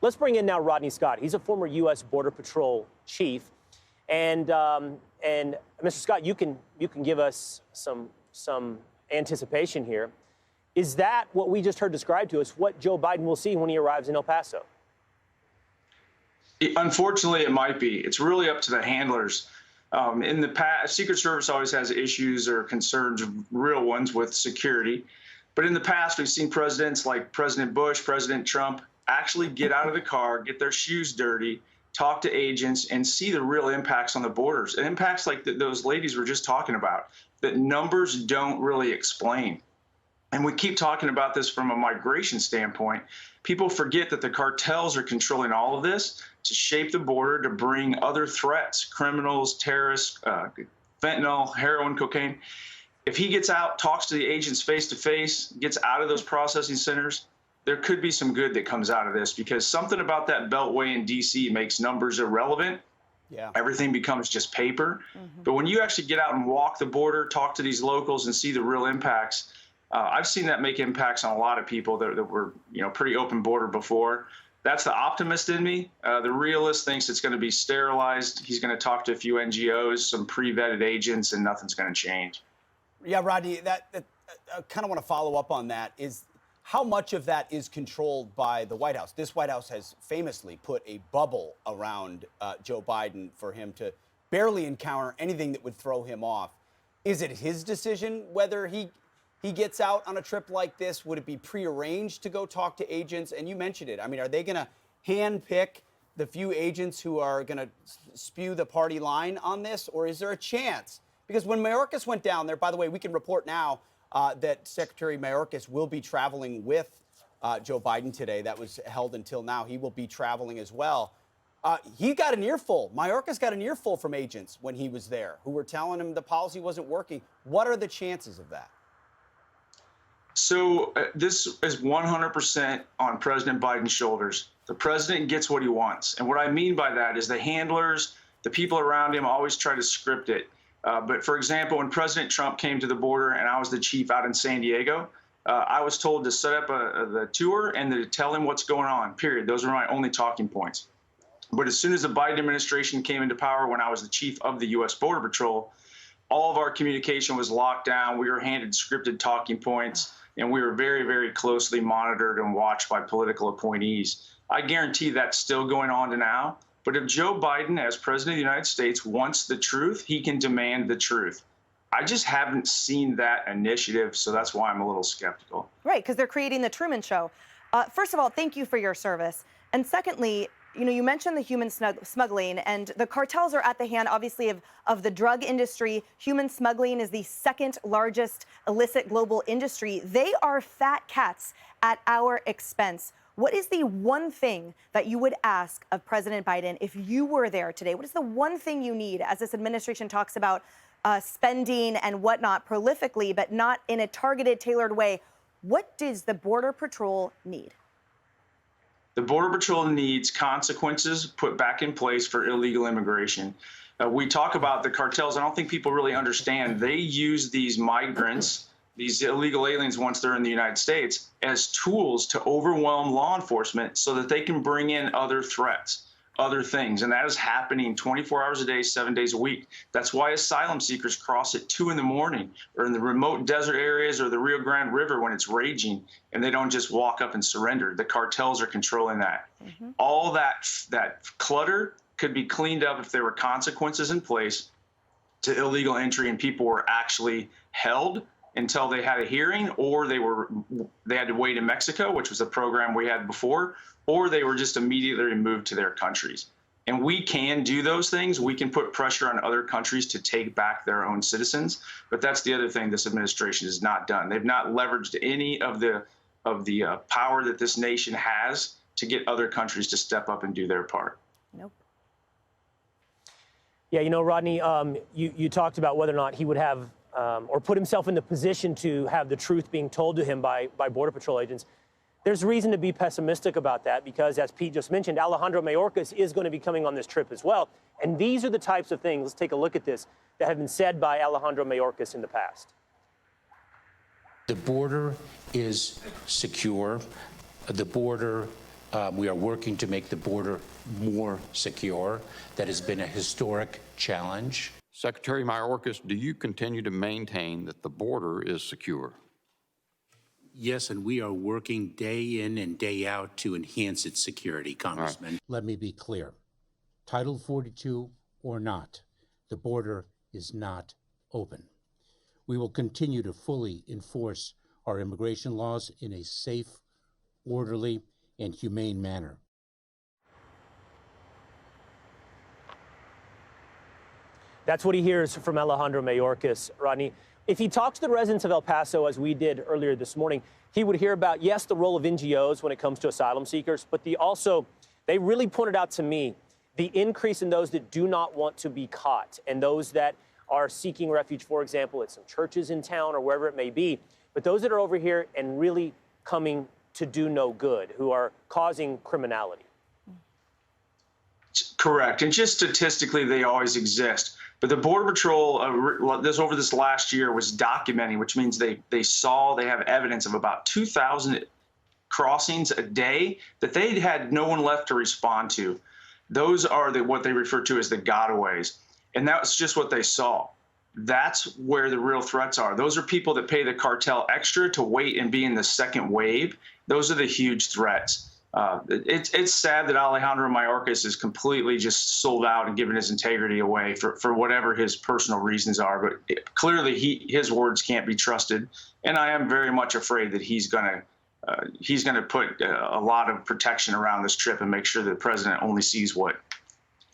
Let's bring in now Rodney Scott. He's a former U.S. Border Patrol chief. And Mr. Scott, you can give us some anticipation here. Is that what we just heard described to us, what Joe Biden will see when he arrives in El Paso? Unfortunately, it might be. It's really up to the handlers. In the past, Secret Service always has issues or concerns, real ones, with security. But in the past, we've seen presidents like President Bush, President Trump, actually get out of the car, get their shoes dirty, talk to agents, and see the real impacts on the borders. And impacts like those ladies were just talking about, that numbers don't really explain. And we keep talking about this from a migration standpoint. People forget that the cartels are controlling all of this to shape the border, to bring other threats, criminals, terrorists, fentanyl, heroin, cocaine. If he gets out, talks to the agents face to face, gets out of those processing centers, there could be some good that comes out of this, because something about that beltway in D.C. makes numbers irrelevant. Yeah. Everything becomes just paper. But when you actually get out and walk the border, talk to these locals and see the real impacts, I've seen that make impacts on a lot of people that were, pretty open border before. That's the optimist in me. The realist thinks it's going to be sterilized. He's going to talk to a few NGOs, some pre-vetted agents, and nothing's going to change. Yeah, Rodney, I kind of want to follow up on that. Is how much of that is controlled by the White House? This White House has famously put a bubble around Joe Biden for him to barely encounter anything that would throw him off. Is it his decision whether he gets out on a trip like this? Would it be prearranged to go talk to agents? And you mentioned it. I mean, are they going to handpick the few agents who are going to spew the party line on this? Or is there a chance? Because when Mayorkas went down there, by the way, we can report now that Secretary Mayorkas will be traveling with Joe Biden today. That was held until now. He will be traveling as well. He got an earful. Mayorkas got an earful from agents when he was there who were telling him the policy wasn't working. What are the chances of that? So this is 100% on President Biden's shoulders. The president gets what he wants. And what I mean by that is the handlers, the people around him always try to script it. But for example, when President Trump came to the border and I was the chief out in San Diego, I was told to set up the tour and to tell him what's going on, period. Those were my only talking points. But as soon as the Biden administration came into power, when I was the chief of the U.S. Border Patrol, all of our communication was locked down. We were handed scripted talking points, and we were very, very closely monitored and watched by political appointees. I guarantee that's still going on to now. But if Joe Biden, as president of the United States, wants the truth, he can demand the truth. I just haven't seen that initiative, so that's why I'm a little skeptical. Right, because they're creating the Truman Show. First of all, thank you for your service. And secondly, you mentioned the human smuggling, and the cartels are at the hand, obviously, of the drug industry. Human smuggling is the second largest illicit global industry. They are fat cats at our expense. What is the one thing that you would ask of President Biden if you were there today? What is the one thing you need as this administration talks about spending and whatnot prolifically, but not in a targeted, tailored way? What does the Border Patrol need? The Border Patrol needs consequences put back in place for illegal immigration. We talk about the cartels. I don't think people really understand. They use these migrants, these illegal aliens, once they're in the United States, as tools to overwhelm law enforcement so that they can bring in other threats, other things. And that is happening 24 hours a day, 7 days a week. That's why asylum seekers cross at 2 in the morning or in the remote desert areas or the Rio Grande River when it's raging, and they don't just walk up and surrender. The cartels are controlling that. All that clutter could be cleaned up if there were consequences in place to illegal entry and people were actually held until they had a hearing, or they had to wait in Mexico, which was the program we had before, or they were just immediately removed to their countries. And we can do those things. We can put pressure on other countries to take back their own citizens. But that's the other thing this administration has not done. They've not leveraged any of the power that this nation has to get other countries to step up and do their part. Nope. Yeah, Rodney, you talked about whether or not he would have or put himself in the position to have the truth being told to him by Border Patrol agents. There's reason to be pessimistic about that because, as Pete just mentioned, Alejandro Mayorkas is going to be coming on this trip as well. And these are the types of things, let's take a look at this, that have been said by Alejandro Mayorkas in the past. The border is secure. The border We are working to make the border more secure. That has been a historic challenge. Secretary Mayorkas, do you continue to maintain that the border is secure? Yes, and we are working day in and day out to enhance its security, Congressman. Right. Let me be clear. Title 42 or not, the border is not open. We will continue to fully enforce our immigration laws in a safe, orderly, and humane manner. That's what he hears from Alejandro Mayorkas, Rodney. If he talked to the residents of El Paso, as we did earlier this morning, he would hear about, yes, the role of NGOs when it comes to asylum seekers, but they really pointed out to me the increase in those that do not want to be caught and those that are seeking refuge, for example, at some churches in town or wherever it may be. But those that are over here and really coming to do no good, who are causing criminality. Correct. And just statistically, they always exist. But the Border Patrol, over this last year, was documenting, which means they have evidence of about 2,000 crossings a day that they had no one left to respond to. Those are what they refer to as the gotaways. And that's just what they saw. That's where the real threats are. Those are people that pay the cartel extra to wait and be in the second wave. Those are the huge threats. It's sad that Alejandro Mayorkas is completely just sold out and given his integrity away for whatever his personal reasons are. But clearly his words can't be trusted. And I am very much afraid that he's going to put a lot of protection around this trip and make sure that the president only sees what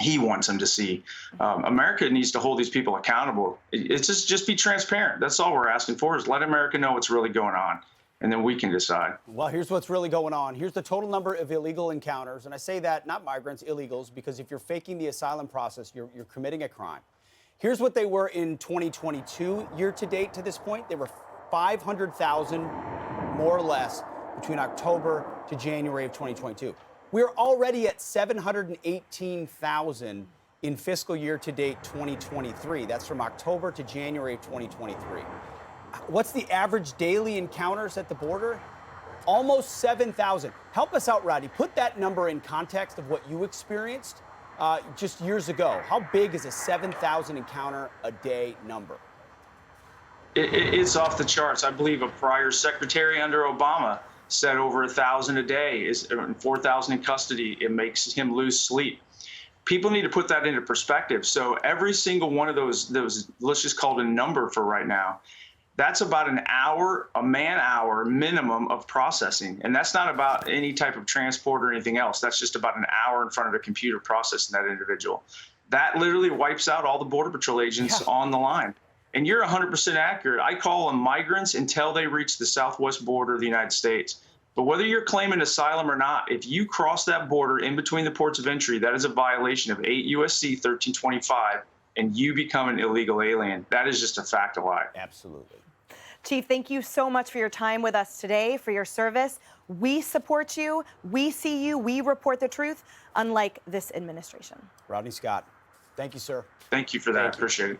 he wants him to see. America needs to hold these people accountable. It's just be transparent. That's all we're asking for, is let America know what's really going on. And then we can decide. Well, here's what's really going on. Here's the total number of illegal encounters. And I say that, not migrants, illegals, because if you're faking the asylum process, you're committing a crime. Here's what they were in 2022, year to date to this point. They were 500,000, more or less, between October to January of 2022. We're already at 718,000 in fiscal year to date 2023. That's from October to January of 2023. What's the average daily encounters at the border? Almost 7,000. Help us out, Rodney. Put that number in context of what you experienced just years ago. How big is a 7,000 encounter a day number? It's off the charts. I believe a prior secretary under Obama said over 1,000 a day, 4,000 in custody. It makes him lose sleep. People need to put that into perspective. So every single one of those, let's just call it a number for right now, that's about an hour, a man-hour minimum of processing. And that's not about any type of transport or anything else. That's just about an hour in front of a computer processing that individual. That literally wipes out all the Border Patrol agents on the line. And you're 100% accurate. I call them migrants until they reach the southwest border of the United States. But whether you're claiming asylum or not, if you cross that border in between the ports of entry, that is a violation of 8 U.S.C. 1325, and you become an illegal alien. That is just a fact of life. Absolutely. Chief, thank you so much for your time with us today, for your service. We support you. We see you. We report the truth, unlike this administration. Rodney Scott, thank you, sir. Thank you for that. Appreciate it.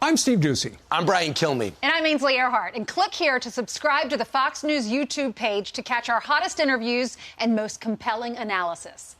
I'm Steve Ducey. I'm Brian Kilmeade. And I'm Ainsley Earhart. And click here to subscribe to the Fox News YouTube page to catch our hottest interviews and most compelling analysis.